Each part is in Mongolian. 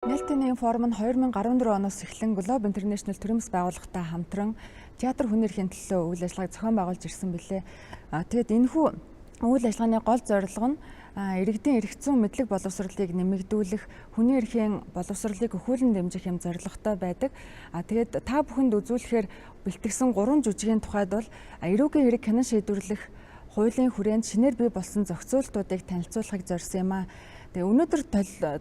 Нээлтийн форум нь 2014 оноос эхлэн Globe International төрөмс байгууллагатай хамтран театр хүн эрхийн төлөө үйл ажиллагааг зохион байгуулж ирсэн билээ. Тэгэд энэхүү үйл ажиллагааны гол зорилго нь иргэдийн эрх зүйн мэдлэг боловсролыг нэмэгдүүлэх, хүний эрхийн боловсролыг өхүүлэн дэмжих юм зорилготой байдаг. Тэгээд та бүхэнд үзүүлэхээр бэлтгэсэн 3 жүжигийн тухайд бол эрүүгийн хэрэг хянан шийдвэрлэх хуулийн хүрээнд шинээр бий болсон зохицуултуудыг танилцуулахыг зорьсон юм аа. Тэгээ өнөөдөр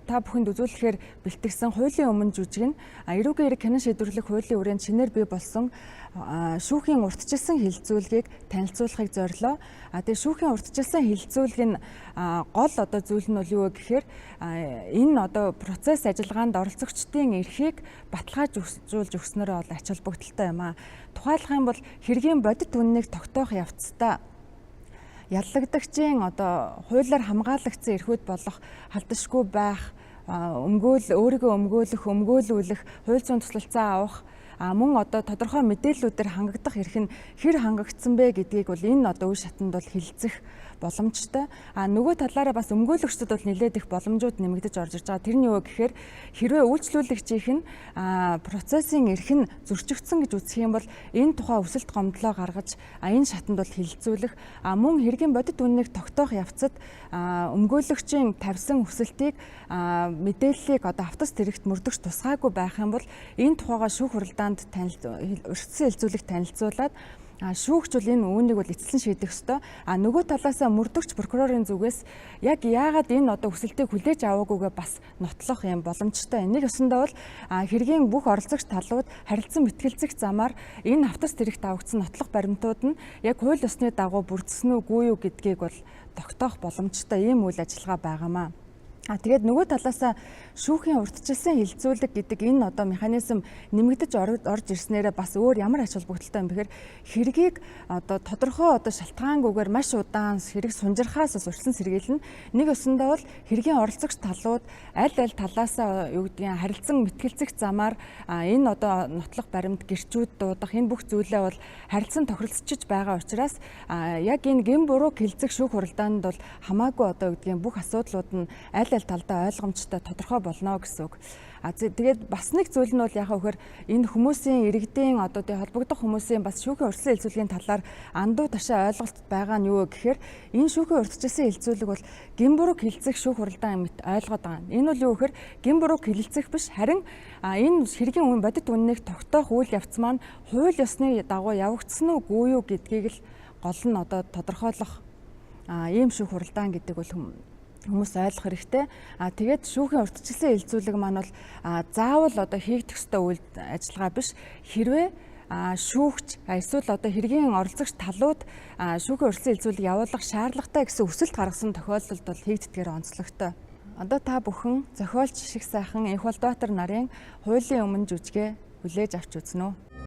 та бүхэнд үзүүлэхээр бэлтгэсэн хуулийн өмнө жүжиг нь эрүүгийн хэрэг хянан шийдвэрлэх хуулийн хүрээнд шинээр бий болсон шүүхийн урьдчилсан хилцүүлгийг танилцуулахыг зорилоо. Тэгээ шүүхийн урьдчилсан хилцүүлэг нь гол зүйл нь бол юу вэ гэхээр энэ процесс ажиллагаанд оролцогчдын эрхийг баталгаажуулж өгснөөр бол ач холбогдолтой юм аа. Тухайлах юм бол хэргийн бодит үннийг тогтоох явцдаа яллагдагчийн хуулиар хамгаалагдсан эрхүүд болох халдашгүй байх, өөрийгөө өмгөөлүүлэх, хууль зүйн туслалцаа авах, мөн тодорхой мэдээллүүдээр хангагдах эрх нь хэр хангагдсан бэ гэдгийг бол энэ үе шатанд бол хэлэлцэх боломжтой. Нөгөө талаараа бас өмгөөлөгчдөд бол нэлээд их боломжууд нэмэгдэж орж ирж байгаа. Тэр нь юу гэхээр хэрвээ үйлчлүүлэгчийнх нь процессын эрх нь зөрчигдсөн гэж үзэх юм бол энэ тухай өсөлт гомдлоо гаргаж энэ шатанд бол хэлэлцүүлэх, мөн хэргийн бодит үннийг тогтоох явцад өмгөөлөгчийн тавьсан хүсэлтийг мэдээллийг автас тэрэгт мөрдөгч тусгаагүй байх юм бол энэ тухайга шүүх хуралдаанд урьдчилсан хилцүүлэг танилцуулаад шүүгч бол энэ үүнийг бол эцэслэн шийдэх ёстой. Нөгөө талаасаа мөрдөгч прокурорын зүгээс яг яагаад энэ хүсэлтийг хүлээж аваагүйгээ бас нотлох юм боломжтой. Энийг өсөндөө бол хэргийн бүх оролцогч талууд харилцан мэтгэлцэх замаар энэ автас тэрэгт авагдсан нотлох баримтууд нь яг хууль ёсны дагуу бүрдсэн үгүй юу гэдгийг бол тогтоох боломжтой ийм үйл ажиллагаа байгаамаа. Тэгээд нөгөө талаасаа шүүхийн урьдчилсан хилцүүлэг гэдэг энэ механизм нэмэгдэж орж ирснээрээ бас өөр ямар ач холбогдолтой юм бэхээр хэргийг тодорхой шалтгаангүйгээр маш удаан хэрэг сунжирхаас урьдчилан сэргийлнэ. Нэг өсөндөө бол хэргийн оролцогч талууд аль талаасаа харилцан мэтгэлцэх замаар энэ нотлох баримт гэрчүүд дуудах энэ бүх зүйлээ бол харилцан тохиролцож байгаа учраас яг энэ гэм буруу хилцэх шүүх хуралдаанд бол хамаагүй бүх асуудлууд нь аль талдаа ойлгомжтой тодорхой болно гэсэн үг. Тэгээд бас нэг зүйл нь бол яхаа вөхөр энэ хүмүүсийн иргэдийн холбогдох хүмүүсийн бас шүүхийн урьдчилсан хилцүүлгийн талаар андуу ташаа ойлголт байгаа нь юу гэхээр энэ шүүхийн урьдчилсан хилцүүлэг бол гэм бурууг хилцэх шүүх хуралдаан ойлгоод байгаа. Энэ бол юу гэхээр гэм бурууг хилцэх биш харин энэ хэргийн бодит үннийг тогтоох үйл явц маань хууль ёсны дагуу явагдсан уугүй юу гэдгийг л гол нь тодорхойлох ийм шүүх хуралдаан гэдэг бол хүмүүс ойлгох хэрэгтэй. Тэгээд шүүхийн урьдчилсан хилцүүлэг маань бол заавал хийгдэх ёстой үйл ажиллагаа биш. Хэрвээ шүүгч эсвэл хэргийн оролцогч талууд шүүхийн урьдчилсан хилцүүлэг явуулах шаардлагатай гэсэн хүсэлт гаргасан тохиолдолд бол хийгддгээр онцлогтой. Та бүхэн зохиолч Шиг сайхан Энх Болбаатар нарын хуулийн өмнө жүжигээ хүлээж авч үзнэ үү?